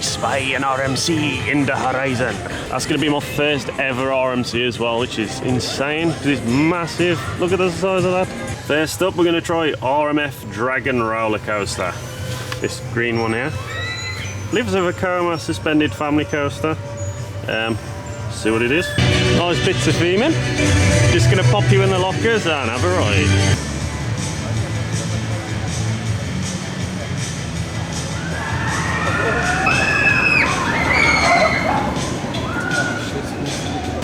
spy an RMC in the horizon. That's going to be my first ever RMC as well, which is insane because it's massive. Look at the size of that. First up, we're going to try RMF Dragon Roller Coaster. This green one here. I believe it's a Vekoma suspended family coaster. See what it is. Nice bits of theming. Just going to pop you in the lockers and have a ride.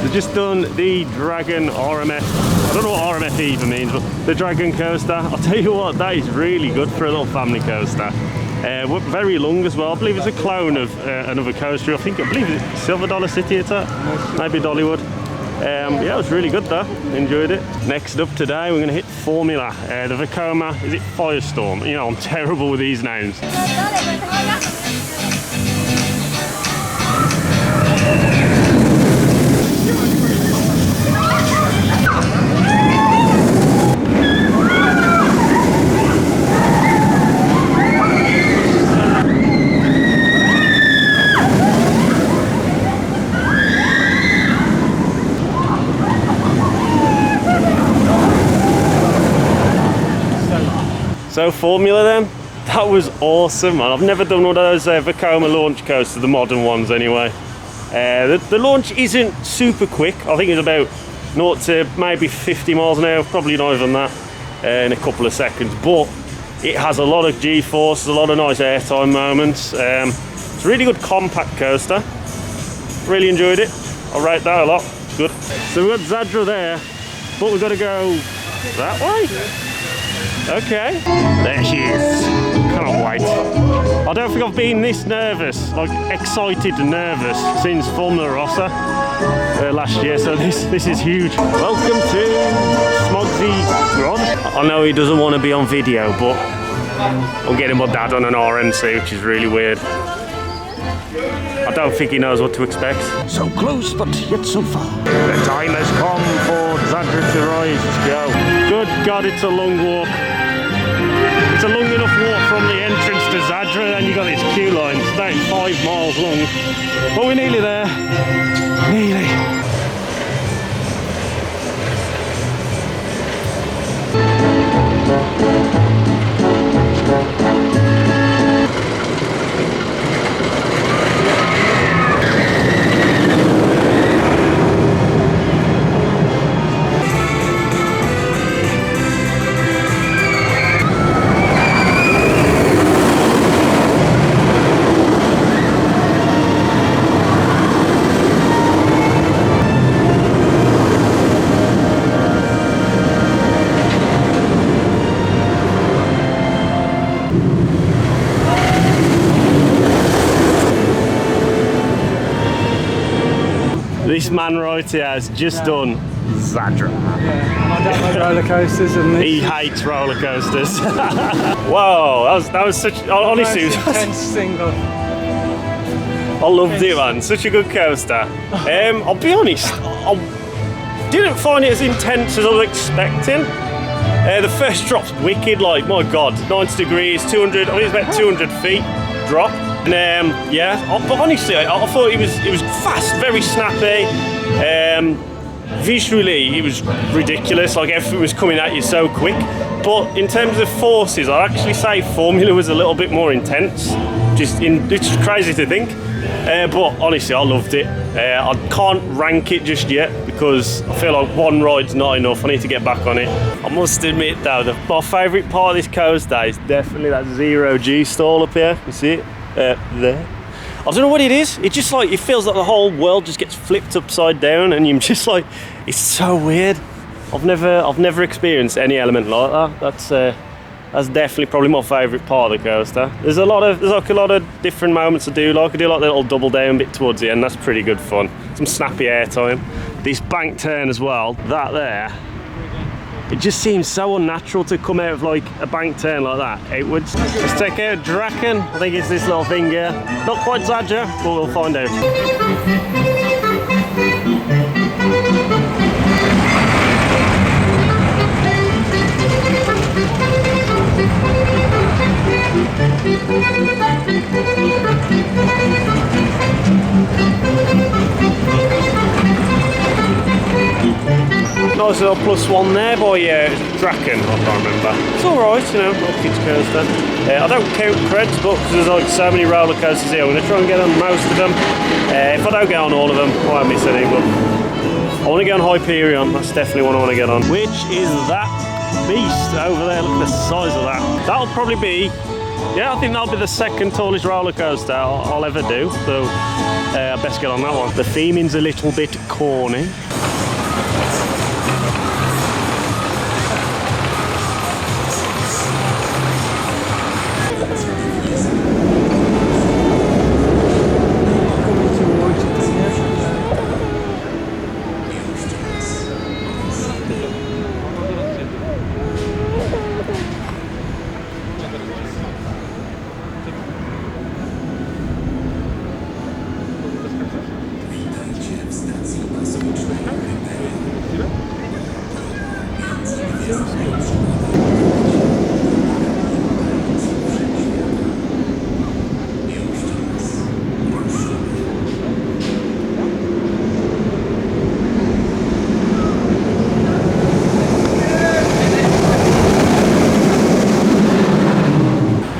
They've just done the Dragon RMF. I don't know what RMF even means, but the Dragon coaster. I'll tell you what, that is really good for a little family coaster. Very long as well. I believe it's a clone of another coaster. I believe it's Silver Dollar City it's at. Maybe Dollywood. Yeah, it was really good though. Enjoyed it. Next up today, we're going to hit Formula. The Vekoma, is it Firestorm? You know, I'm terrible with these names. So Formula then, that was awesome, and I've never done one of those Vekoma launch coasters, the modern ones anyway. The launch isn't super quick. I think it's about 0 to maybe 50 miles an hour, probably not even that, in a couple of seconds, but it has a lot of G-force, a lot of nice airtime moments. It's a really good compact coaster. Really enjoyed it. I'll rate that a lot. It's good. So we've got Zadra there, but we've got to go that way. Okay, there she is. Cannot wait. I don't think I've been this nervous, like excited and nervous, since Formula Rossa last year, so this is huge. Welcome to Smogsy Rod. I know he doesn't want to be on video, but I'm getting my dad on an RMC, which is really weird. I don't think he knows what to expect. So close, but yet so far. The time has come for Zadra to rise. Let's go. Good God, it's a long walk. It's a long enough walk from the entrance to Zadra, and you got this queue line. It's about 5 miles long. But we're nearly there. Nearly. This man right here has just done Zadra. Yeah, I don't like roller coasters, and he hates roller coasters. Whoa, that was such. Honestly, intense thing. I loved it, man. Such a good coaster. I'll be honest, I didn't find it as intense as I was expecting. The first drop's wicked. Like, my God, 90 degrees, 200. I think it's about 200 feet drop. And yeah, but honestly, I thought it was fast, very snappy. Visually, it was ridiculous. Like, everything was coming at you so quick. But in terms of forces, I'd actually say Formula was a little bit more intense. It's crazy to think. But honestly, I loved it. I can't rank it just yet because I feel like one ride's not enough. I need to get back on it. I must admit though, my favourite part of this coaster is definitely that 0G stall up here. You see it? There. I don't know what it is. It just like, it feels like the whole world just gets flipped upside down, and you're just like, it's so weird. I've never experienced any element like that. That's definitely probably my favourite part of the coaster. There's like a lot of different moments I do like the little double down bit towards the end. That's pretty good fun. Some snappy airtime. This bank turn as well. That there. It just seems so unnatural to come out of like a bank turn like that outwards. Let's check out Draken. I think it's this little thing here. Not quite Zadra, but we'll find out. nice little +1 there by Draken, I can't remember. It's alright, you know, little kids coaster. I don't count creds, but because there's like so many roller coasters here, I'm going to try and get on most of them. If I don't get on all of them, I won't miss any, but I want to get on Hyperion. That's definitely one I want to get on. Which is that beast over there? Look at the size of that. That'll probably be, yeah, I think that'll be the second tallest roller coaster I'll ever do. So I best get on that one. The theming's a little bit corny.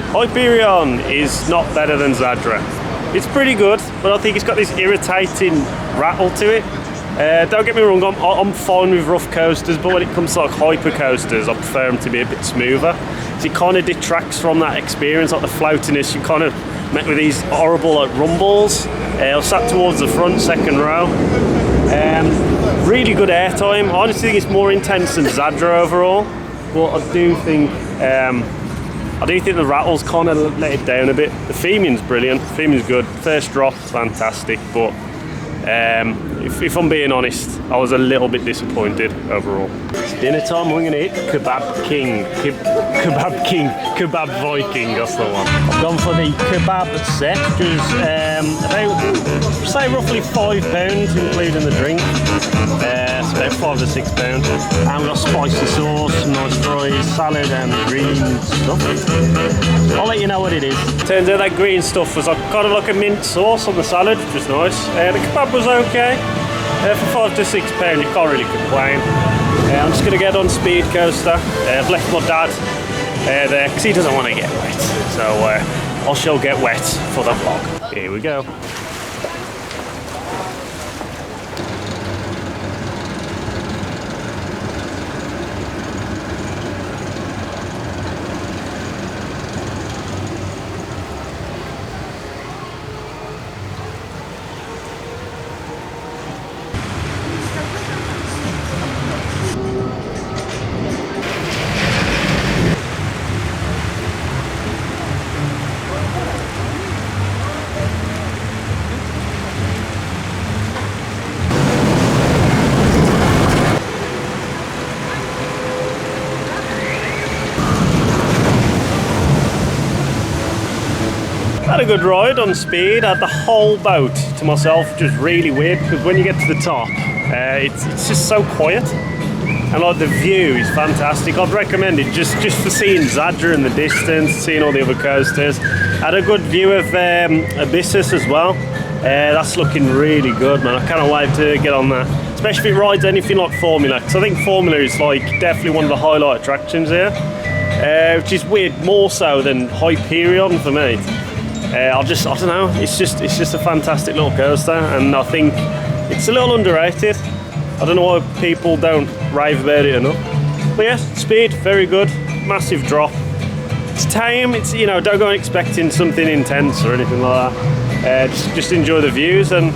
Hyperion is not better than Zadra. It's pretty good, but I think it's got this irritating rattle to it. Don't get me wrong, I'm fine with rough coasters, but when it comes to like hyper coasters, I prefer them to be a bit smoother. So it kind of detracts from that experience, like the floatiness. You kind of met with these horrible like rumbles. I sat towards the front, second row. Really good airtime. I honestly think it's more intense than Zadra overall, but I do think the rattles kind of let it down a bit. The theming's brilliant, the theming's good. First drop's fantastic, but if I'm being honest, I was a little bit disappointed overall. It's dinner time, we're going to hit Kebab King. Kebab Viking, that's the one. I've gone for the kebab set, which is about, say roughly £5, including the drink. It's about £5 or £6. And we've got spicy sauce, some nice fries, salad and green stuff. I'll let you know what it is. Turns out that green stuff was like, kind of like a mint sauce on the salad, which was nice. The kebab was okay. For £5 to £6, you can't really complain. I'm just going to get on speed coaster. I've left my dad there because he doesn't want to get wet. So I shall get wet for the vlog. Here we go. Had a good ride on speed. I had the whole boat to myself, which was really weird because when you get to the top, it's just so quiet, and like the view is fantastic. I'd recommend it just for seeing Zadra in the distance, seeing all the other coasters. Had a good view of Abyssus as well. That's looking really good, man. I cannot wait to get on that, especially if it rides anything like Formula, because I think Formula is like definitely one of the highlight attractions here, which is weird, more so than Hyperion for me. I don't know, it's just a fantastic little coaster, and I think it's a little underrated. I don't know why people don't rave about it enough. But yeah, speed, very good, massive drop. It's tame, it's, you know, don't go expecting something intense or anything like that. Just enjoy the views and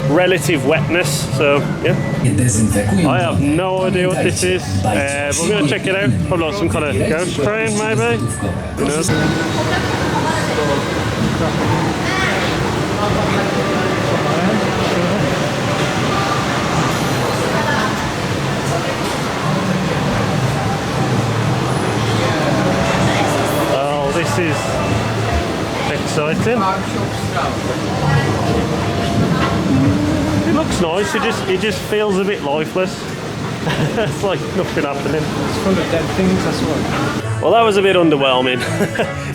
relative wetness, so yeah. I have no idea what this is, but we're going to check it out. Probably like some kind of ghost train maybe, who knows. Oh, this is exciting. It looks nice, it just feels a bit lifeless. It's like nothing happening. It's full of dead things, that's why. Well, that was a bit underwhelming.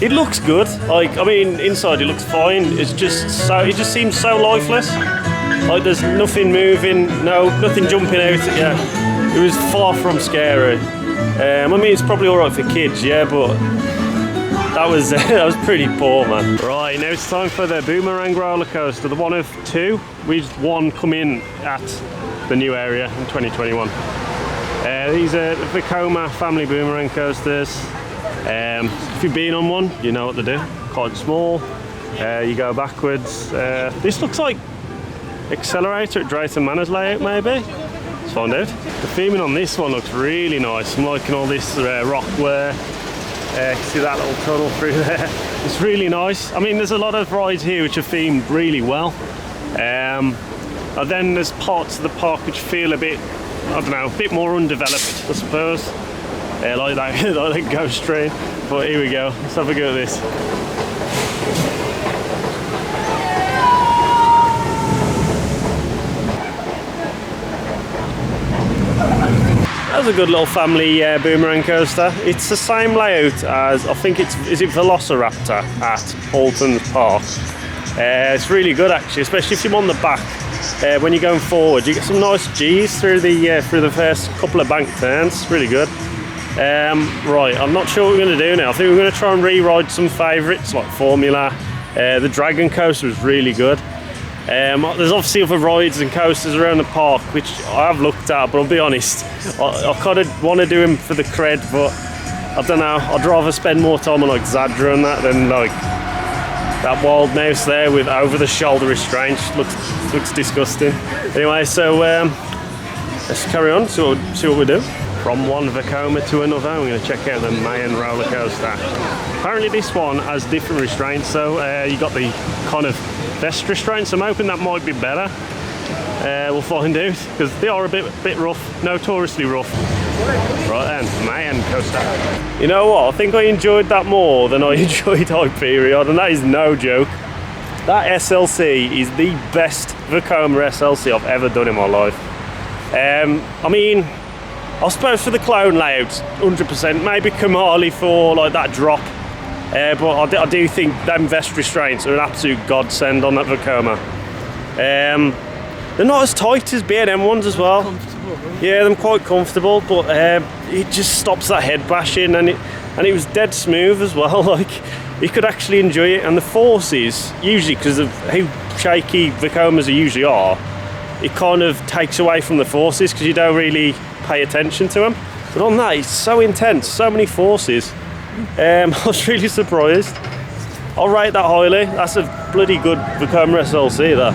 It looks good. Like, I mean, inside it looks fine. It just seems so lifeless. Like there's nothing moving, nothing jumping out at you. It was far from scary. I mean, it's probably all right for kids, yeah, but that was that was pretty poor, man. Right, now it's time for the boomerang roller coaster, the one of two. We've one come in at the new area in 2021. These are the Vekoma family boomerang coasters. If you've been on one, you know what to do. Quite small. You go backwards. This looks like accelerator at Drayton Manor's layout, maybe. Let's find out. The theming on this one looks really nice. I'm liking all this rock wear. See that little tunnel through there? It's really nice. I mean, there's a lot of rides here which are themed really well. And then there's parts of the park which feel a bit, I don't know, a bit more undeveloped, I suppose. Like that ghost train. But here we go. Let's have a go at this. That's a good little family boomerang coaster. It's the same layout as, I think is it Velociraptor at Alton's Park. It's really good actually, especially if you're on the back. When you're going forward, you get some nice G's through the first couple of bank turns. It's really good. Right, I'm not sure what we're going to do now. I think we're going to try and re-ride some favourites like Formula. The Dragon Coaster was really good. There's obviously other rides and coasters around the park which I have looked at, but I'll be honest, I kind of want to do them for the cred, but I don't know, I'd rather spend more time on like Zadra and that than like that wild mouse there with over the shoulder restraints. Looks disgusting. Anyway, so let's carry on, see what we do. From one Vekoma to another, I'm going to check out the Mayan roller coaster. Apparently this one has different restraints, so you got the kind of vest restraints. I'm hoping that might be better. We'll find out, because they are a bit rough, notoriously rough. Right then, Mayan coaster. You know what, I think I enjoyed that more than I enjoyed Hyperion, and that is no joke. That SLC is the best Vekoma SLC I've ever done in my life. I mean, I suppose for the clone layouts, 100%. Maybe Kamali for like that drop. But I do think them vest restraints are an absolute godsend on that Vekoma. They're not as tight as B&M ones as well. Yeah, they're quite comfortable, but it just stops that head bashing, and it was dead smooth as well. Like, you could actually enjoy it, and the forces, usually because of how shaky Vekomas usually are, it kind of takes away from the forces because you don't really pay attention to them. But on that, it's so intense, so many forces. I was really surprised. I'll rate that highly. That's a bloody good Vekoma SLC there.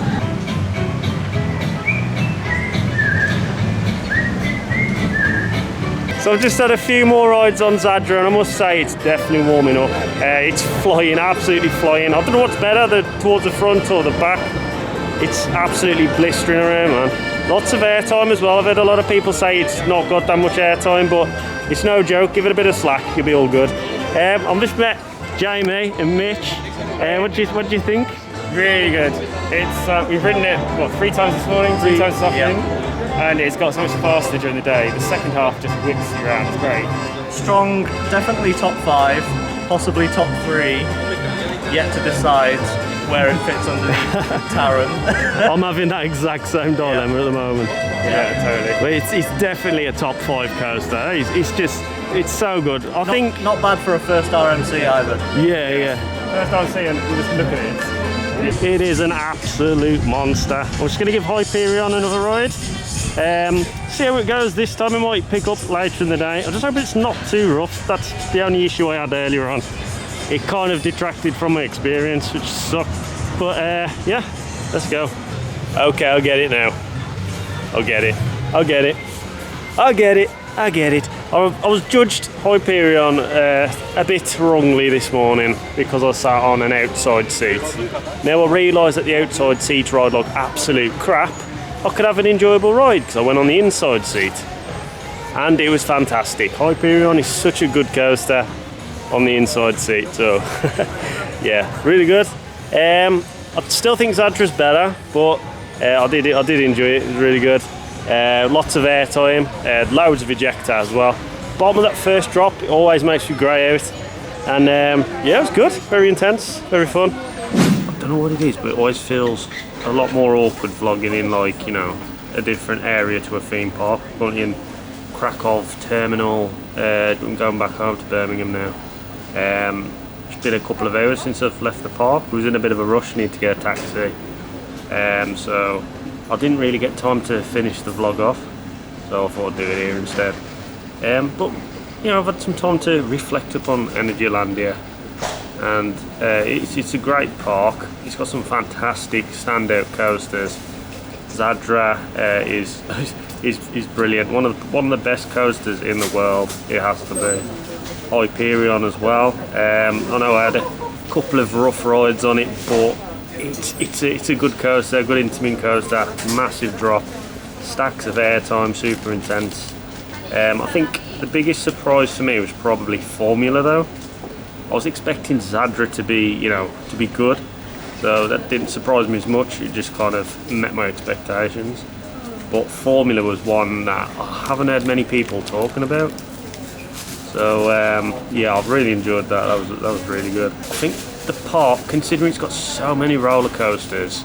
So I've just had a few more rides on Zadra, and I must say it's definitely warming up. It's flying, absolutely flying. I don't know what's better, towards the front or the back. It's absolutely blistering around, man. Lots of airtime as well. I've heard a lot of people say it's not got that much airtime, but it's no joke. Give it a bit of slack, you'll be all good. I've just met Jamie and Mitch. What do you think? Really good. It's we've ridden it 3 times this morning, 3 times this afternoon, and it's got so much faster during the day. The second half just whips you around. It's great. Strong, definitely top 5, possibly top 3. Yet to decide where it fits underneath Taron. I'm having that exact same dilemma at the moment. Yeah, totally. But it's definitely a top 5 coaster. It's so good. I think not bad for a first RMC either. Yeah. First time seeing, just look at it. It is an absolute monster. I'm just going to give Hyperion another ride. See how it goes this time. It might pick up later in the day. I just hope it's not too rough. That's the only issue I had earlier on. It kind of detracted from my experience, which sucked. But yeah, let's go. Okay, I'll get it now. I was judged Hyperion a bit wrongly this morning because I sat on an outside seat. Now I realise that the outside seat ride like absolute crap. I could have an enjoyable ride because I went on the inside seat. And it was fantastic. Hyperion is such a good coaster on the inside seat, so yeah, really good. I still think Zadra's better, but I did enjoy it. It was really good. Lots of airtime, loads of ejector as well. Bottom of that first drop, it always makes you grey out, and yeah, it was good. Very intense, very fun. I don't know what it is, but it always feels a lot more awkward vlogging in, like, you know, a different area to a theme park. But in Krakow terminal. I'm going back home to Birmingham now. It's been a couple of hours since I've left the park. I was in a bit of a rush, need to get a taxi. So I didn't really get time to finish the vlog off, so I thought I'd do it here instead. But you know, I've had some time to reflect upon Energylandia, and it's a great park. It's got some fantastic standout coasters. Zadra is brilliant. One of the best coasters in the world. It has to be. Hyperion as well. I know I had a couple of rough rides on it, but it's a good coaster, a good intimate coaster. Massive drop, stacks of airtime, super intense. I think the biggest surprise for me was probably Formula though. I was expecting Zadra to be good, so that didn't surprise me as much. It just kind of met my expectations. But Formula was one that I haven't heard many people talking about. So yeah, I've really enjoyed that. That was really good. I think the park, considering it's got so many roller coasters,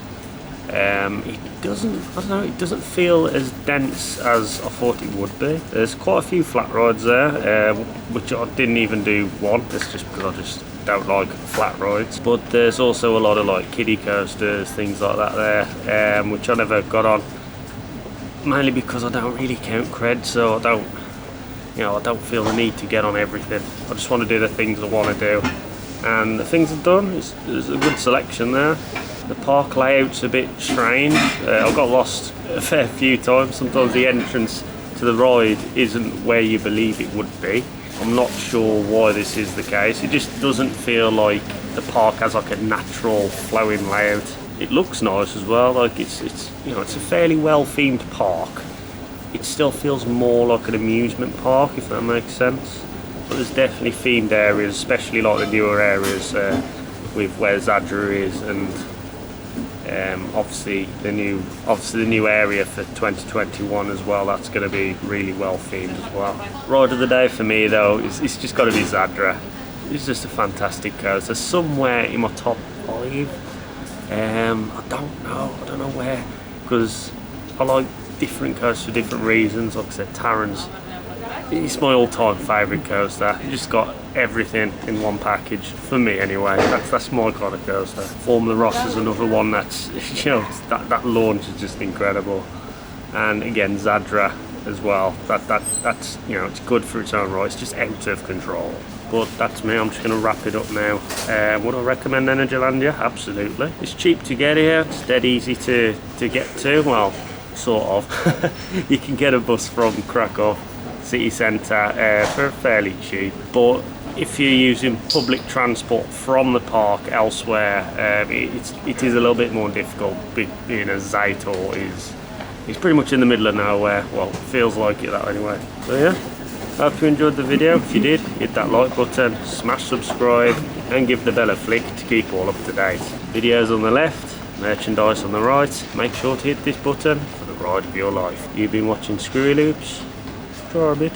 it doesn't feel as dense as I thought it would be. There's quite a few flat rides there, which I didn't even do one. It's just because I just don't like flat rides. But there's also a lot of like kiddie coasters, things like that there, which I never got on. Mainly because I don't really count cred, so I don't feel the need to get on everything. I just want to do the things I want to do. And the things I've done, there's a good selection there. The park layout's a bit strange. I got lost a fair few times. Sometimes the entrance to the ride isn't where you believe it would be. I'm not sure why this is the case. It just doesn't feel like the park has like a natural flowing layout. It looks nice as well. Like it's a fairly well themed park. It still feels more like an amusement park, if that makes sense. But there's definitely themed areas, especially like the newer areas with where Zadra is, and obviously the new area for 2021 as well. That's going to be really well themed as well. Ride of the day for me though, it's just got to be Zadra. It's just a fantastic coaster. Somewhere in my top 5. I don't know where, because I like different coasters for different reasons. Like I said, Taron's, it's my all-time favourite coaster. You just got everything in one package, for me anyway. That's my kind of coaster. Formula Ross is another one that's, that launch is just incredible. And again, Zadra as well. That's it's good for its own right. It's just out of control. But that's me. I'm just going to wrap it up now. Would I recommend Energylandia? Absolutely. It's cheap to get here. It's dead easy to get to. Well, sort of. You can get a bus from Krakow city centre for fairly cheap. But if you're using public transport from the park elsewhere, it is a little bit more difficult. Being a Zator is pretty much in the middle of nowhere. Well, it feels like it that anyway. So yeah. Hope you enjoyed the video. If you did, hit that like button, smash subscribe, and give the bell a flick to keep all up to date. Videos on the left, merchandise on the right. Make sure to hit this button for the ride of your life. You've been watching ScrewyLoops. Try a bit.